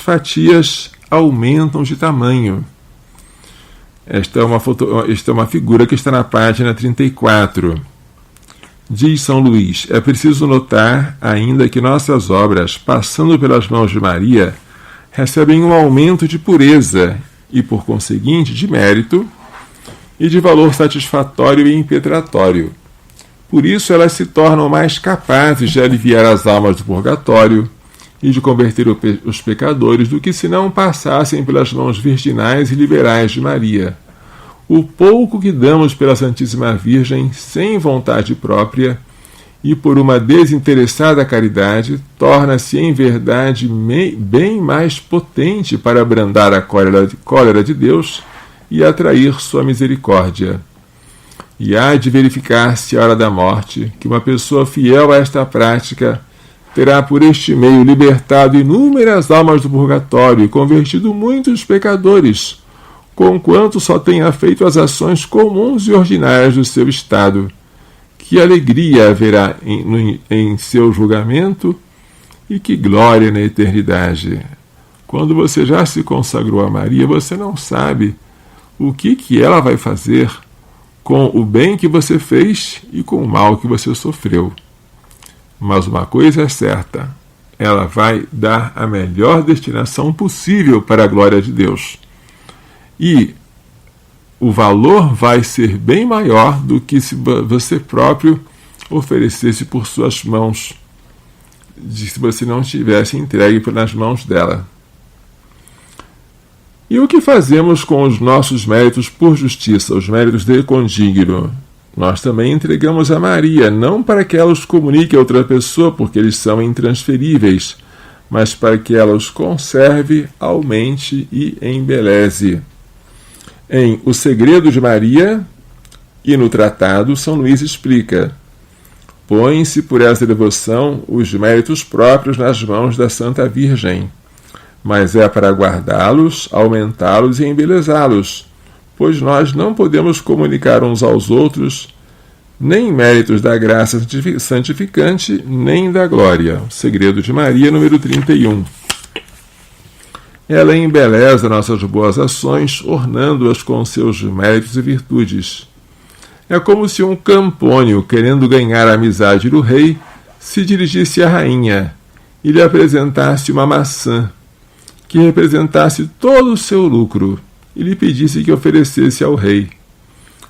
fatias aumentam de tamanho. Esta é uma figura que está na página 34. Diz São Luís: é preciso notar ainda que nossas obras, passando pelas mãos de Maria, recebem um aumento de pureza e, por conseguinte, de mérito e de valor satisfatório e impetratório. Por isso elas se tornam mais capazes de aliviar as almas do purgatório e de converter os pecadores do que se não passassem pelas mãos virginais e liberais de Maria. O pouco que damos pela Santíssima Virgem, sem vontade própria e por uma desinteressada caridade, torna-se em verdade bem mais potente para abrandar a cólera de Deus e atrair sua misericórdia. E há de verificar-se à hora da morte que uma pessoa fiel a esta prática terá por este meio libertado inúmeras almas do purgatório e convertido muitos pecadores, conquanto só tenha feito as ações comuns e ordinárias do seu estado. Que alegria haverá em seu julgamento e que glória na eternidade! Quando você já se consagrou a Maria, você não sabe o que ela vai fazer com o bem que você fez e com o mal que você sofreu. Mas uma coisa é certa: ela vai dar a melhor destinação possível para a glória de Deus. E o valor vai ser bem maior do que se você próprio oferecesse por suas mãos, se você não tivesse entregue nas mãos dela. E o que fazemos com os nossos méritos por justiça, os méritos de condigno? Nós também entregamos a Maria, não para que ela os comunique a outra pessoa, porque eles são intransferíveis, mas para que ela os conserve, aumente e embeleze. Em O Segredo de Maria e no Tratado, São Luís explica: põe-se por essa devoção os méritos próprios nas mãos da Santa Virgem, mas é para guardá-los, aumentá-los e embelezá-los, pois nós não podemos comunicar uns aos outros nem méritos da graça santificante, nem da glória. O Segredo de Maria, número 31. Ela embeleza nossas boas ações, ornando-as com seus méritos e virtudes. É como se um Campônio, querendo ganhar a amizade do rei, se dirigisse à rainha e lhe apresentasse uma maçã, que representasse todo o seu lucro, e lhe pedisse que oferecesse ao rei.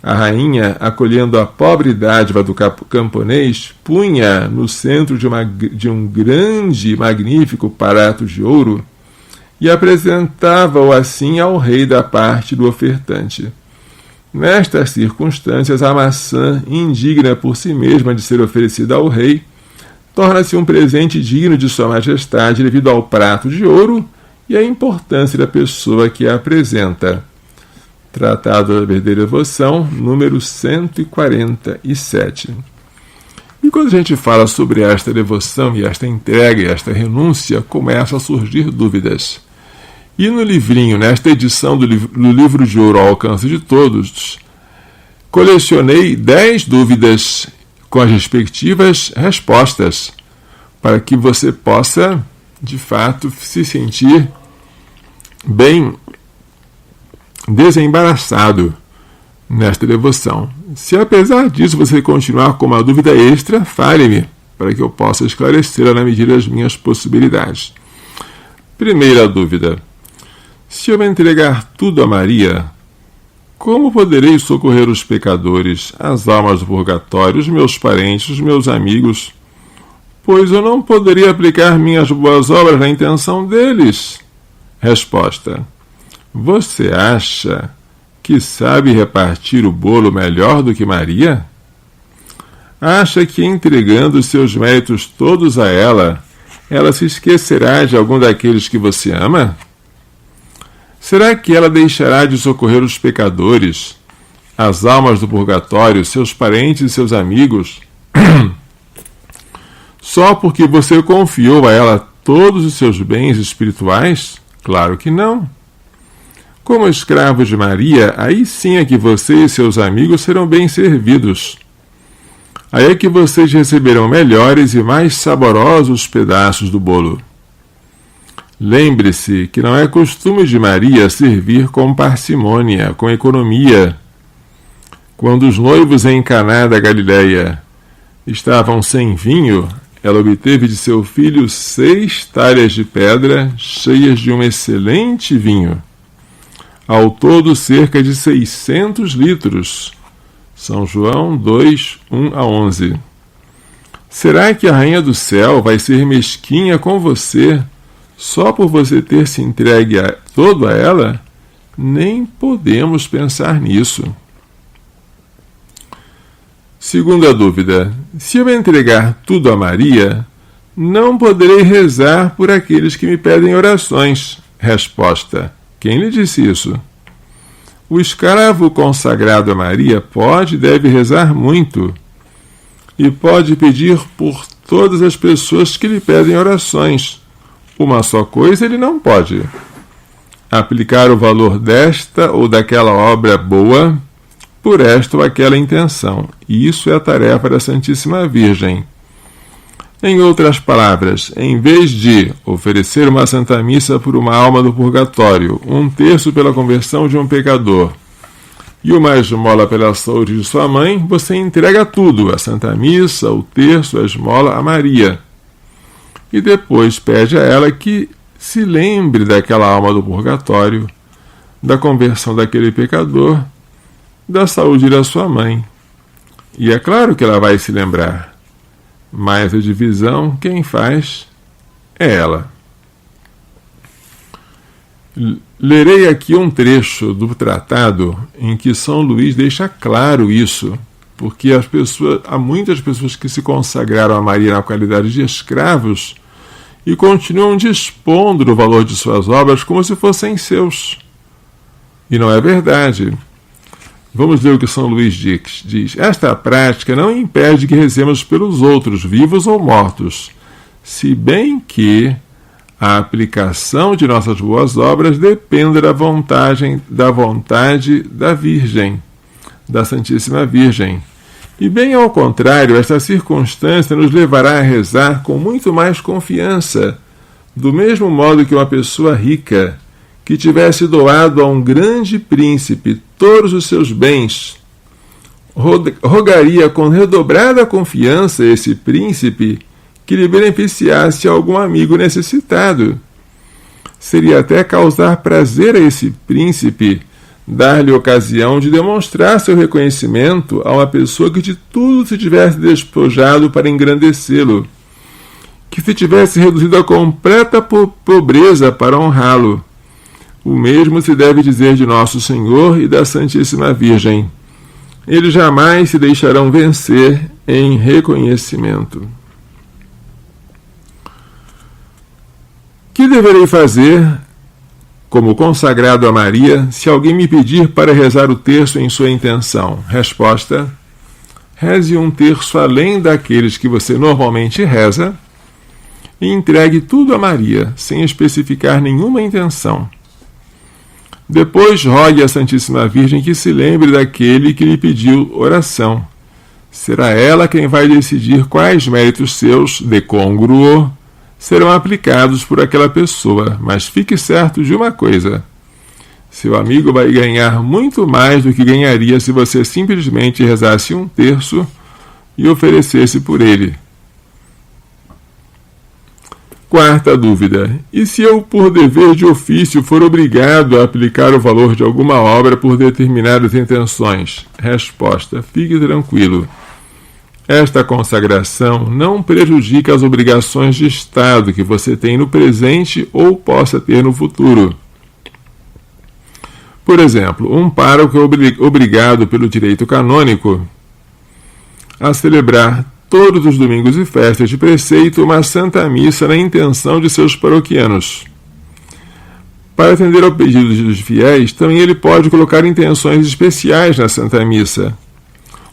A rainha, acolhendo a pobre dádiva do camponês, punha no centro de um grande e magnífico prato de ouro e apresentava-o assim ao rei da parte do ofertante. Nestas circunstâncias, a maçã, indigna por si mesma de ser oferecida ao rei, torna-se um presente digno de Sua Majestade devido ao prato de ouro e à importância da pessoa que a apresenta. Tratado da Verdadeira Devoção, número 147. E quando a gente fala sobre esta devoção e esta entrega e esta renúncia, começam a surgir dúvidas. E no livrinho, nesta edição do Livro de Ouro ao Alcance de Todos, colecionei 10 dúvidas com as respectivas respostas, para que você possa, de fato, se sentir bem desembaraçado nesta devoção. Se apesar disso você continuar com uma dúvida extra, fale-me, para que eu possa esclarecê-la na medida das minhas possibilidades. Primeira dúvida: se eu me entregar tudo a Maria, como poderei socorrer os pecadores, as almas do purgatório, os meus parentes, os meus amigos? Pois eu não poderia aplicar minhas boas obras na intenção deles. Resposta: você acha que sabe repartir o bolo melhor do que Maria? Acha que entregando seus méritos todos a ela, ela se esquecerá de algum daqueles que você ama? Será que ela deixará de socorrer os pecadores, as almas do purgatório, seus parentes e seus amigos, só porque você confiou a ela todos os seus bens espirituais? Claro que não. Como escravos de Maria, aí sim é que você e seus amigos serão bem servidos. Aí é que vocês receberão melhores e mais saborosos pedaços do bolo. Lembre-se que não é costume de Maria servir com parcimônia, com economia. Quando os noivos em Caná da Galileia estavam sem vinho, ela obteve de seu filho 6 talhas de pedra cheias de um excelente vinho. Ao todo, cerca de 600 litros. São João 2, 1-11. Será que a Rainha do Céu vai ser mesquinha com você só por você ter se entregue todo a ela? Nem podemos pensar nisso. Segunda dúvida: se eu entregar tudo a Maria, não poderei rezar por aqueles que me pedem orações. Resposta: quem lhe disse isso? O escravo consagrado a Maria pode e deve rezar muito, e pode pedir por todas as pessoas que lhe pedem orações. Uma só coisa ele não pode: aplicar o valor desta ou daquela obra boa por esta ou aquela intenção. E isso é a tarefa da Santíssima Virgem. Em outras palavras, em vez de oferecer uma Santa Missa por uma alma do purgatório, 1/3 pela conversão de um pecador e uma esmola pela saúde de sua mãe, você entrega tudo, a Santa Missa, o terço, a esmola, a Maria. E depois pede a ela que se lembre daquela alma do purgatório, da conversão daquele pecador, da saúde da sua mãe. E é claro que ela vai se lembrar, mas a divisão quem faz é ela. Lerei aqui um trecho do tratado em que São Luís deixa claro isso, porque há muitas pessoas que se consagraram a Maria na qualidade de escravos e continuam dispondo do valor de suas obras como se fossem seus. E não é verdade. Vamos ler o que São Luís diz. Esta prática não impede que rezemos pelos outros, vivos ou mortos, se bem que a aplicação de nossas boas obras depende da vontade da Virgem, da Santíssima Virgem. E bem ao contrário, esta circunstância nos levará a rezar com muito mais confiança, do mesmo modo que uma pessoa rica, que tivesse doado a um grande príncipe todos os seus bens, rogaria com redobrada confiança a esse príncipe que lhe beneficiasse algum amigo necessitado. Seria até causar prazer a esse príncipe dar-lhe ocasião de demonstrar seu reconhecimento a uma pessoa que de tudo se tivesse despojado para engrandecê-lo, que se tivesse reduzido a completa pobreza para honrá-lo. O mesmo se deve dizer de Nosso Senhor e da Santíssima Virgem. Eles jamais se deixarão vencer em reconhecimento. Que deverei fazer, como consagrado a Maria, se alguém me pedir para rezar o terço em sua intenção? Resposta: reze 1/3 além daqueles que você normalmente reza e entregue tudo a Maria, sem especificar nenhuma intenção. Depois rogue à Santíssima Virgem que se lembre daquele que lhe pediu oração. Será ela quem vai decidir quais méritos seus, de congruo, serão aplicados por aquela pessoa, mas fique certo de uma coisa: seu amigo vai ganhar muito mais do que ganharia se você simplesmente rezasse 1/3 e oferecesse por ele. Quarta dúvida: e se eu, por dever de ofício, for obrigado a aplicar o valor de alguma obra por determinadas intenções? Resposta: fique tranquilo. Esta consagração não prejudica as obrigações de Estado que você tem no presente ou possa ter no futuro. Por exemplo, um pároco é obrigado pelo direito canônico a celebrar todos os domingos e festas de preceito uma Santa Missa na intenção de seus paroquianos. Para atender ao pedido dos fiéis, também ele pode colocar intenções especiais na Santa Missa.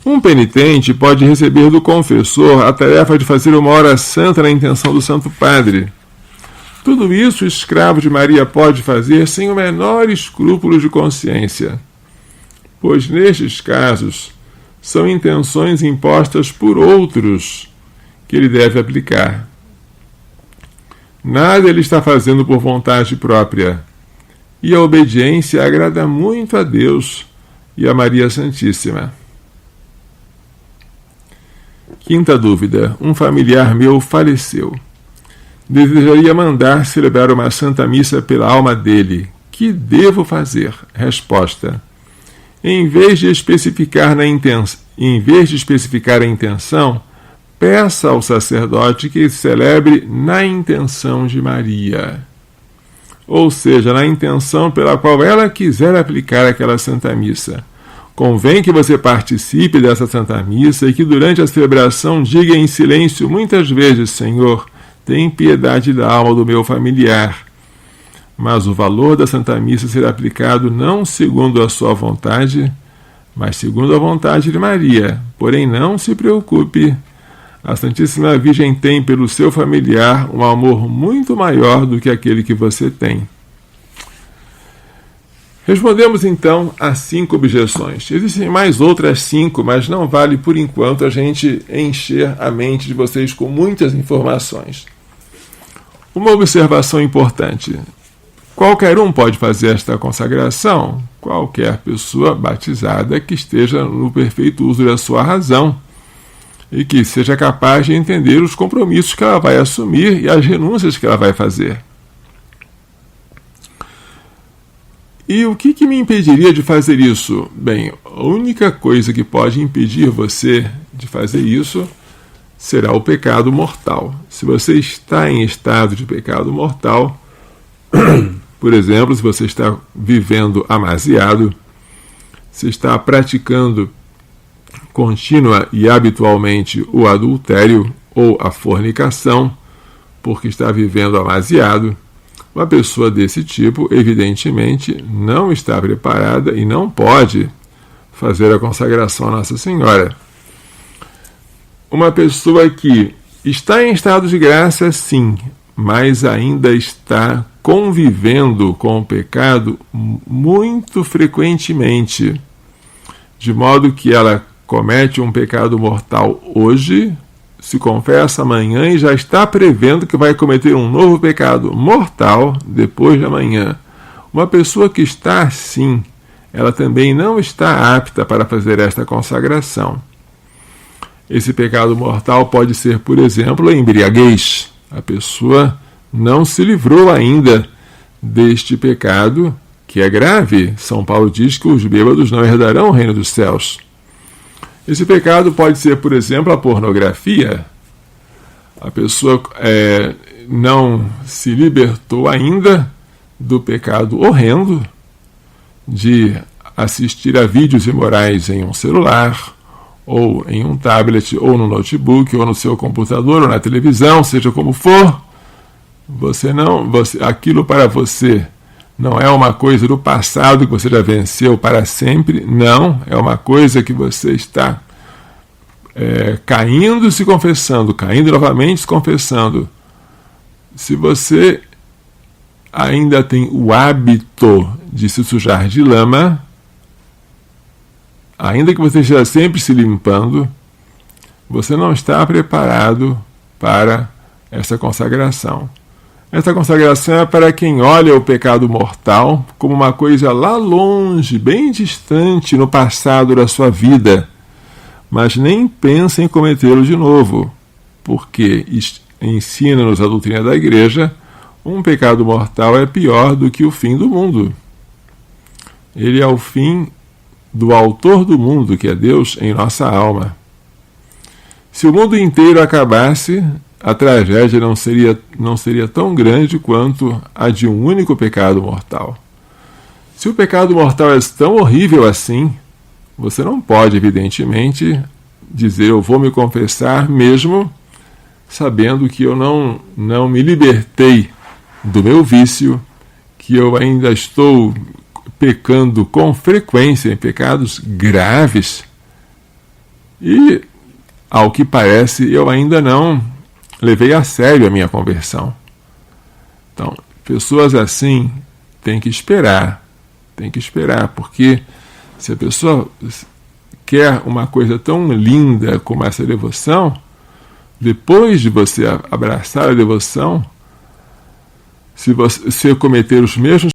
Um penitente pode receber do confessor a tarefa de fazer uma hora santa na intenção do Santo Padre. Tudo isso o escravo de Maria pode fazer sem o menor escrúpulo de consciência, pois nestes casos são intenções impostas por outros que ele deve aplicar. Nada ele está fazendo por vontade própria. E a obediência agrada muito a Deus e a Maria Santíssima. Quinta dúvida. Um familiar meu faleceu. Desejaria mandar celebrar uma Santa Missa pela alma dele. Que devo fazer? Resposta. Em vez de especificar a intenção, peça ao sacerdote que celebre na intenção de Maria. Ou seja, na intenção pela qual ela quiser aplicar aquela Santa Missa. Convém que você participe dessa Santa Missa e que durante a celebração diga em silêncio muitas vezes: Senhor, tem piedade da alma do meu familiar. Mas o valor da Santa Missa será aplicado não segundo a sua vontade, mas segundo a vontade de Maria. Porém, não se preocupe. A Santíssima Virgem tem pelo seu familiar um amor muito maior do que aquele que você tem. Respondemos então a 5 objeções. Existem mais outras 5, mas não vale por enquanto a gente encher a mente de vocês com muitas informações. Uma observação importante. Qualquer um pode fazer esta consagração, qualquer pessoa batizada que esteja no perfeito uso da sua razão e que seja capaz de entender os compromissos que ela vai assumir e as renúncias que ela vai fazer. E o que me impediria de fazer isso? Bem, a única coisa que pode impedir você de fazer isso será o pecado mortal. Se você está em estado de pecado mortal, por exemplo, se você está vivendo amasiado, se está praticando contínua e habitualmente o adultério ou a fornicação, porque está vivendo amasiado, uma pessoa desse tipo, evidentemente, não está preparada e não pode fazer a consagração a Nossa Senhora. Uma pessoa que está em estado de graça, sim, mas ainda está convivendo com o pecado muito frequentemente, de modo que ela comete um pecado mortal hoje, se confessa amanhã e já está prevendo que vai cometer um novo pecado mortal depois de amanhã. Uma pessoa que está assim, ela também não está apta para fazer esta consagração. Esse pecado mortal pode ser, por exemplo, a embriaguez. A pessoa não se livrou ainda deste pecado, que é grave. São Paulo diz que os bêbados não herdarão o reino dos céus. Esse pecado pode ser, por exemplo, a pornografia. A pessoa não se libertou ainda do pecado horrendo de assistir a vídeos imorais em um celular, ou em um tablet, ou no notebook, ou no seu computador, ou na televisão, seja como for. Aquilo para você não é uma coisa do passado que você já venceu para sempre, não, é uma coisa que você está caindo e se confessando, caindo novamente se confessando. Se você ainda tem o hábito de se sujar de lama, ainda que você esteja sempre se limpando, você não está preparado para essa consagração. Essa consagração é para quem olha o pecado mortal como uma coisa lá longe, bem distante no passado da sua vida, mas nem pensa em cometê-lo de novo, porque ensina-nos a doutrina da Igreja, um pecado mortal é pior do que o fim do mundo. Ele é o fim do autor do mundo, que é Deus, em nossa alma. Se o mundo inteiro acabasse, a tragédia não seria tão grande quanto a de um único pecado mortal. Se o pecado mortal é tão horrível assim, você não pode, evidentemente, dizer: eu vou me confessar mesmo sabendo que eu não me libertei do meu vício, que eu ainda estou pecando com frequência em pecados graves e, ao que parece, eu ainda não levei a sério a minha conversão. Então, pessoas assim têm que esperar, porque se a pessoa quer uma coisa tão linda como essa devoção, depois de você abraçar a devoção, Se você cometer os mesmos